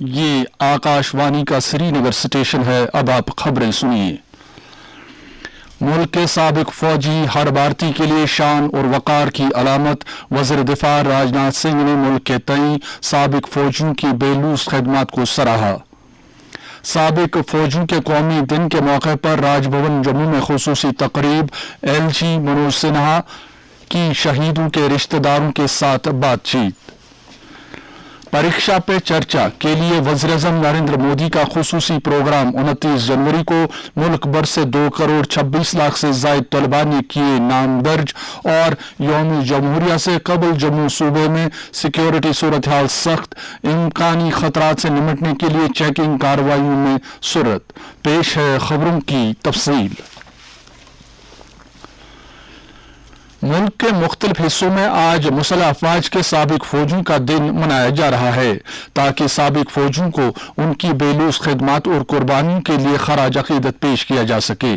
یہ آکاشوانی کا سری نگر سٹیشن ہے۔ اب آپ خبریں سنیے۔ ملک کے سابق فوجی ہر بھارتی کے لیے شان اور وقار کی علامت، وزیر دفاع راجناتھ سنگھ نے ملک کے تئیں سابق فوجیوں کی بے لوث خدمات کو سراہا۔ سابق فوجیوں کے قومی دن کے موقع پر راج بھون جموں میں خصوصی تقریب، ایل جی منوج سنہا کی شہیدوں کے رشتہ داروں کے ساتھ بات چیت۔ پریکشا پہ چرچا کے لیے وزیراعظم نریندر مودی کا خصوصی پروگرام 29 جنوری کو ملک بھر سے 2 کروڑ 26 لاکھ سے زائد طلباء نے کیے نام درج، اور یوم جمہوریہ سے قبل جموں صوبے میں سیکیورٹی صورتحال سخت، امکانی خطرات سے نمٹنے کے لیے چیکنگ کارروائیوں میں سرعت۔ پیش ہے خبروں کی تفصیل۔ ملک کے مختلف حصوں میں آج مسلح افواج کے سابق فوجیوں کا دن منایا جا رہا ہے تاکہ سابق فوجیوں کو ان کی بے لوث خدمات اور قربانیوں کے لیے خراج عقیدت پیش کیا جا سکے۔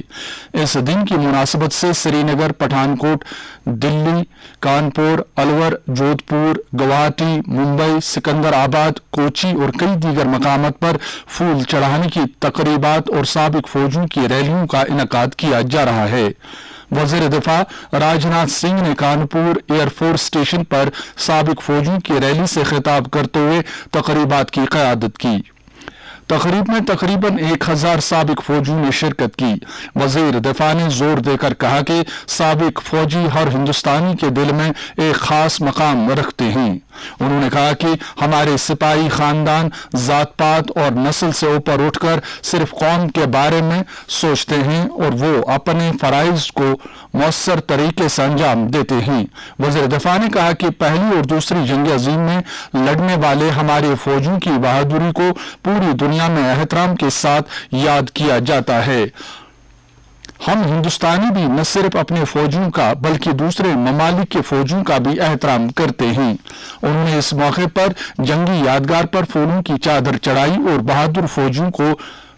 اس دن کی مناسبت سے سری نگر، پٹھان کوٹ، دلی، کانپور، الور، جودھ پور، گوہاٹی، ممبئی، سکندر آباد، کوچی اور کئی دیگر مقامات پر پھول چڑھانے کی تقریبات اور سابق فوجیوں کی ریلیوں کا انعقاد کیا جا رہا ہے۔ وزیر دفاع راجناتھ سنگھ نے کانپور ایئر فورس اسٹیشن پر سابق فوجیوں کی ریلی سے خطاب کرتے ہوئے تقریبات کی قیادت کی۔ تقریب میں تقریباً 1000 سابق فوجیوں نے شرکت کی۔ وزیر دفاع نے زور دے کر کہا کہ سابق فوجی ہر ہندوستانی کے دل میں ایک خاص مقام رکھتے ہیں۔ انہوں نے کہا کہ ہمارے سپاہی خاندان ذات پات اور نسل سے اوپر اٹھ کر صرف قوم کے بارے میں سوچتے ہیں اور وہ اپنے فرائض کو مؤثر طریقے سے انجام دیتے ہیں۔ وزیر دفاع نے کہا کہ پہلی اور دوسری جنگ عظیم میں لڑنے والے ہمارے فوجیوں کی بہادری کو پوری دنیا میں احترام کے ساتھ یاد کیا جاتا ہے۔ ہم ہندوستانی بھی نہ صرف اپنے فوجیوں کا بلکہ دوسرے ممالک کے فوجیوں کا بھی احترام کرتے ہیں۔ انہوں نے اس موقع پر جنگی یادگار پر پھولوں کی چادر چڑھائی اور بہادر فوجیوں کو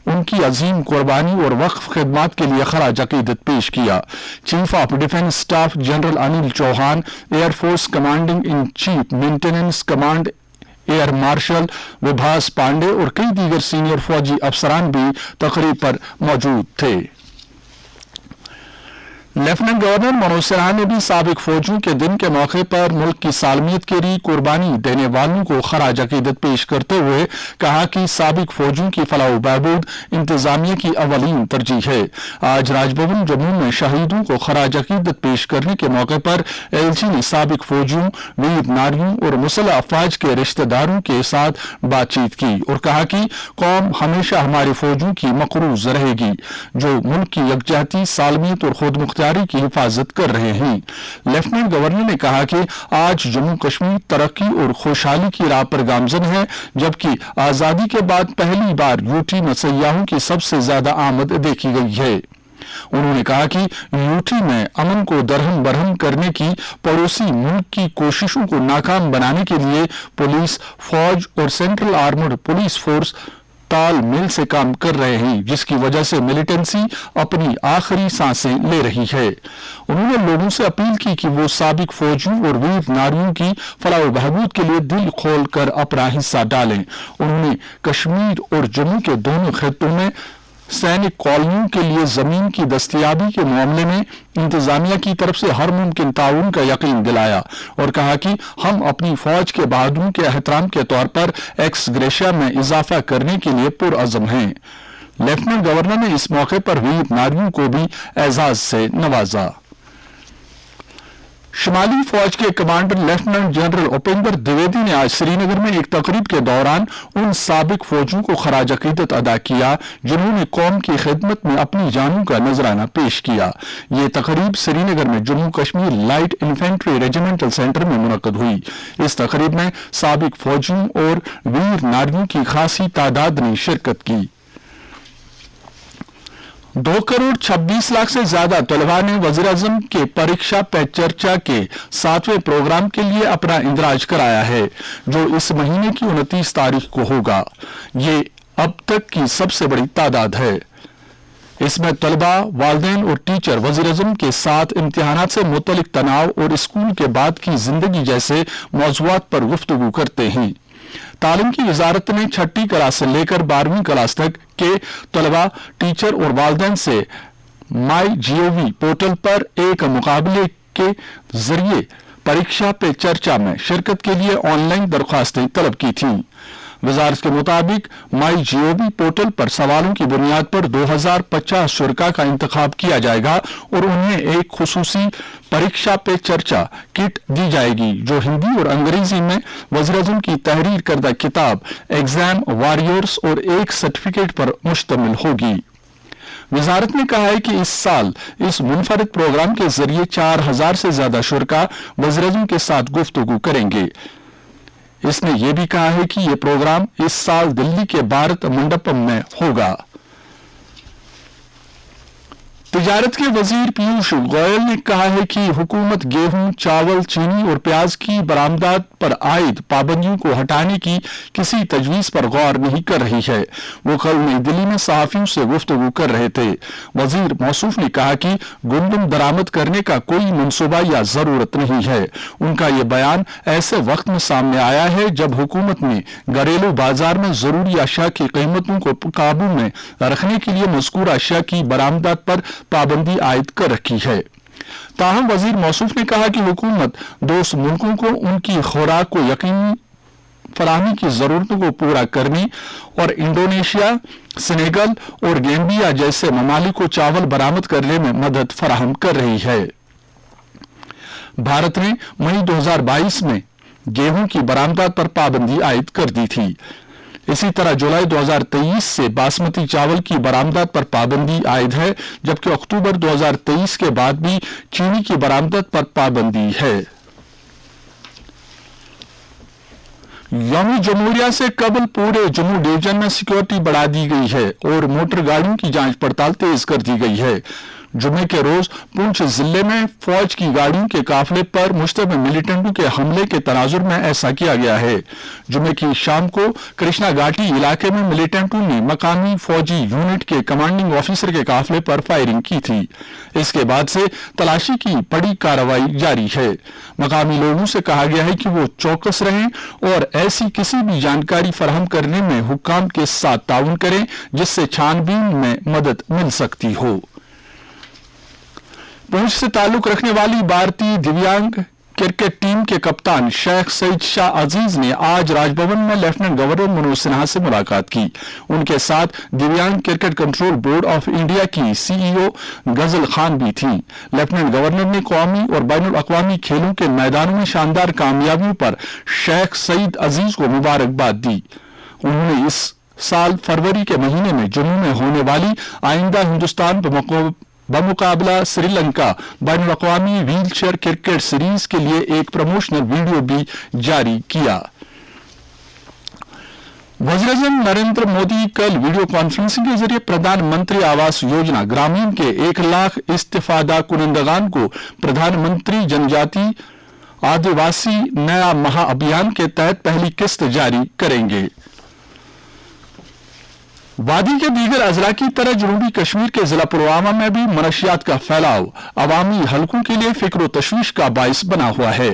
ان کی عظیم قربانی اور وقف خدمات کے لیے خراج عقیدت پیش کیا۔ Chief of defence staff general Anil Chauhan, air force commanding in chief maintenance command air marshal Vibhas Pande اور کئی دیگر سینئر فوجی افسران بھی تقریب پر موجود تھے۔ لیفٹیننٹ گورنر منوج سنہا نے بھی سابق فوجیوں کے دن کے موقع پر ملک کی سالمیت کے لیے قربانی دینے والوں کو خراج عقیدت پیش کرتے ہوئے کہا کہ سابق فوجیوں کی فلاح و بہبود انتظامیہ کی اولین ترجیح ہے۔ آج راج بھون جموں میں شہیدوں کو خراج عقیدت پیش کرنے کے موقع پر ایل جی نے سابق فوجیوں، ویر ناریوں اور مسلح افواج کے رشتہ داروں کے ساتھ بات چیت کی اور کہا کہ قوم ہمیشہ ہمارے فوجیوں کی مقروض رہے گی جو ملک کی یکجہتی، سالمیت اور خود مختاری کی حفاظت کر رہے ہیں۔ لیفٹیننٹ گورنر نے کہا کہ آج جموں کشمیر ترقی اور خوشحالی کی راہ پر گامزن ہے، جبکہ آزادی کے بعد پہلی بار یوٹی میں سیاحوں کی سب سے زیادہ آمد دیکھی گئی ہے۔ انہوں نے کہا کہ یوٹی میں امن کو درہم برہم کرنے کی پڑوسی ملک کی کوششوں کو ناکام بنانے کے لیے پولیس، فوج اور سینٹرل آرمڈ پولیس فورس تال میل سے کام کر رہے ہیں، جس کی وجہ سے ملیٹنسی اپنی آخری سانسیں لے رہی ہے۔ انہوں نے لوگوں سے اپیل کی کہ وہ سابق فوجیوں اور ویر ناریوں کی فلاح و بہبود کے لیے دل کھول کر اپنا حصہ ڈالیں۔ انہوں نے کشمیر اور جموں کے دونوں خطوں میں سینک کالونیوں کے لیے زمین کی دستیابی کے معاملے میں انتظامیہ کی طرف سے ہر ممکن تعاون کا یقین دلایا اور کہا کہ ہم اپنی فوج کے بہادروں کے احترام کے طور پر ایکس گریشیا میں اضافہ کرنے کے لیے پرعزم ہیں۔ لیفٹیننٹ گورنر نے اس موقع پر ویر ناریوں کو بھی اعزاز سے نوازا۔ شمالی فوج کے کمانڈر لیفٹیننٹ جنرل اپیندر دویدی نے آج سری نگر میں ایک تقریب کے دوران ان سابق فوجیوں کو خراج عقیدت ادا کیا جنہوں نے قوم کی خدمت میں اپنی جانوں کا نذرانہ پیش کیا۔ یہ تقریب سری نگر میں Jammu Kashmir light infantry regimental centre میں منعقد ہوئی۔ اس تقریب میں سابق فوجیوں اور ویر ناریوں کی خاصی تعداد نے شرکت کی۔ 2 کروڑ 26 لاکھ سے زیادہ طلباء نے وزیراعظم کے پریکشا پہ چرچا کے 7ویں پروگرام کے لیے اپنا اندراج کرایا ہے جو اس مہینے کی 29 تاریخ کو ہوگا۔ یہ اب تک کی سب سے بڑی تعداد ہے۔ اس میں طلباء، والدین اور ٹیچر وزیراعظم کے ساتھ امتحانات سے متعلق تناؤ اور اسکول کے بعد کی زندگی جیسے موضوعات پر گفتگو کرتے ہیں۔ تعلیم کی وزارت نے 6ٹھی کلاس سے لے کر 12ویں کلاس تک کے طلبہ، ٹیچر اور والدین سے مائی GOV پورٹل پر ایک مقابلے کے ذریعے پریکشا پہ چرچا میں شرکت کے لیے آن لائن درخواستیں طلب کی تھیں۔ وزارت کے مطابق مائی GOV پورٹل پر سوالوں کی بنیاد پر 2050 شرکاء کا انتخاب کیا جائے گا اور انہیں ایک خصوصی پریکشا پہ چرچا کٹ دی جائے گی جو ہندی اور انگریزی میں وزیر اعظم کی تحریر کردہ کتاب ایگزام وارئرز اور ایک سرٹیفکیٹ پر مشتمل ہوگی۔ وزارت نے کہا ہے کہ اس سال اس منفرد پروگرام کے ذریعے 4000 سے زیادہ شرکاء وزیر اعظم کے ساتھ گفتگو کریں گے۔ اس نے یہ بھی کہا ہے کہ یہ پروگرام اس سال دلی کے بھارت منڈپم میں ہوگا۔ تجارت کے وزیر پیوش گوئل نے کہا ہے کہ حکومت گیہوں، چاول، چینی اور پیاز کی برآمدات پر عائد پابندیوں کو ہٹانے کی کسی تجویز پر غور نہیں کر رہی ہے۔ وہ کل نئی دلی میں صحافیوں سے گفتگو کر رہے تھے۔ وزیر موصوف نے کہا کہ گندم درآمد کرنے کا کوئی منصوبہ یا ضرورت نہیں ہے۔ ان کا یہ بیان ایسے وقت میں سامنے آیا ہے جب حکومت نے گھریلو بازار میں ضروری اشیاء کی قیمتوں کو قابو میں رکھنے کے لیے مذکورہ اشیاء کی برآمدات پر پابندی عائد کر رکھی ہے۔ تاہم وزیر موصوف نے کہا کہ حکومت دوست ملکوں کو ان کی خوراک کو یقینی فراہمی کی ضرورتوں کو پورا کرنے اور انڈونیشیا، سینیگل اور گیمبیا جیسے ممالک کو چاول برآمد کرنے میں مدد فراہم کر رہی ہے۔ بھارت نے مئی 2022 میں گیہوں کی برآمدات پر پابندی عائد کر دی تھی۔ اسی طرح جولائی 2023 سے باسمتی چاول کی برآمدات پر پابندی عائد ہے، جبکہ اکتوبر 2023 کے بعد بھی چینی کی برآمدات پر پابندی ہے۔ یوم جمہوریہ سے قبل پورے جموں ڈویژن میں سیکورٹی بڑھا دی گئی ہے اور موٹر گاڑیوں کی جانچ پڑتال تیز کر دی گئی ہے۔ جمعے کے روز پونچھ ضلع میں فوج کی گاڑیوں کے قافلے پر مشتبہ ملیٹنٹوں کے حملے کے تناظر میں ایسا کیا گیا ہے۔ جمعے کی شام کو کرشنا گھاٹی علاقے میں ملیٹنٹوں نے مقامی فوجی یونٹ کے کمانڈنگ آفیسر کے قافلے پر فائرنگ کی تھی۔ اس کے بعد سے تلاشی کی بڑی کارروائی جاری ہے۔ مقامی لوگوں سے کہا گیا ہے کہ وہ چوکس رہیں اور ایسی کسی بھی جانکاری فراہم کرنے میں حکام کے ساتھ تعاون کریں جس سے چھان بین میں مدد مل سکتی ہو۔ پونچھ سے تعلق رکھنے والی بھارتی دیویانگ کرکٹ ٹیم کے کپتان شیخ سعید شاہ عزیز نے آج راج بھون میں لیفٹیننٹ گورنر منوج سنہا سے ملاقات کی۔ ان کے ساتھ Divyang cricket control board of India کی CEO غزل خان بھی تھیں۔ لیفٹیننٹ گورنر نے قومی اور بین الاقوامی کھیلوں کے میدانوں میں شاندار کامیابیوں پر شیخ سعید عزیز کو مبارکباد دی۔ انہوں نے اس سال فروری کے مہینے میں جموں میں ہونے والی آئندہ ہندوستان بمقابلہ سری لنکا بین الاقوامی ویل چیئر کرکٹ سیریز کے لیے ایک پروموشنل ویڈیو بھی جاری کیا۔ وزیر اعظم نریندر مودی کل ویڈیو کانفرنسنگ کے ذریعے پردھان منتری آواس یوجنا گرامین کے 1 لاکھ استفادہ کنندگان کو پردھان منتری جن جاتی آدیواسی نیا مہا ابھیان کے تحت پہلی قسط جاری کریں گے۔ وادی کے دیگر اضلاع کی طرح جنوبی کشمیر کے ضلع پلوامہ میں بھی منشیات کا پھیلاؤ عوامی حلقوں کے لیے فکر و تشویش کا باعث بنا ہوا ہے۔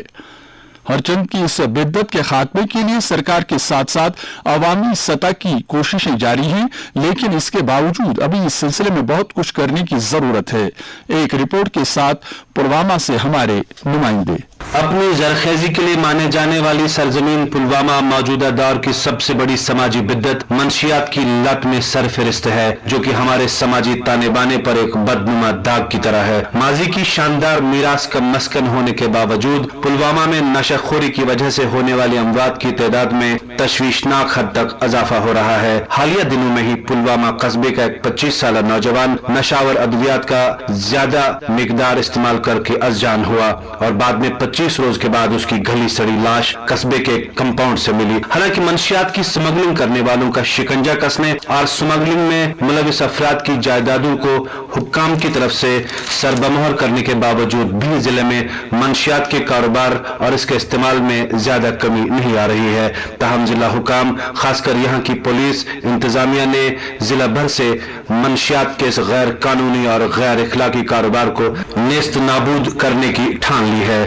ہرچند کی اس بدعت کے خاتمے کے لیے سرکار کے ساتھ ساتھ عوامی سطح کی کوششیں جاری ہیں، لیکن اس کے باوجود ابھی اس سلسلے میں بہت کچھ کرنے کی ضرورت ہے۔ ایک رپورٹ کے ساتھ پلوامہ سے ہمارے نمائندے۔ اپنی زرخیزی کے لیے مانے جانے والی سرزمین پلوامہ موجودہ دور کی سب سے بڑی سماجی بدعت منشیات کی لت میں سرفہرست ہے، جو کہ ہمارے سماجی تانے بانے پر ایک بدنما داغ کی طرح ہے۔ ماضی کی شاندار میراث کا مسکن ہونے کے باوجود پلوامہ میں نشہ خوری کی وجہ سے ہونے والی اموات کی تعداد میں تشویشناک حد تک اضافہ ہو رہا ہے۔ حالیہ دنوں میں ہی پلوامہ قصبے کا ایک 25 سالہ نوجوان نشاور ادویات کا زیادہ مقدار استعمال کر کے ازجان ہوا اور بعد میں 25 روز کے بعد اس کی گلی سڑی لاش قصبے کے کمپاؤنڈ سے ملی۔ حالانکہ منشیات کی سمگلنگ کرنے والوں کا شکنجہ کسنے اور سمگلنگ میں ملوث افراد کی جائیدادوں کو حکام کی طرف سے سربمہر کرنے کے باوجود بھی ضلع میں منشیات کے کاروبار اور اس کے استعمال میں زیادہ کمی نہیں آ رہی ہے۔ تاہم ضلع حکام خاص کر یہاں کی پولیس انتظامیہ نے ضلع بھر سے منشیات کے اس غیر قانونی اور غیر اخلاقی کاروبار کو نیست نابود کرنے کی ٹھان لی ہے۔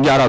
11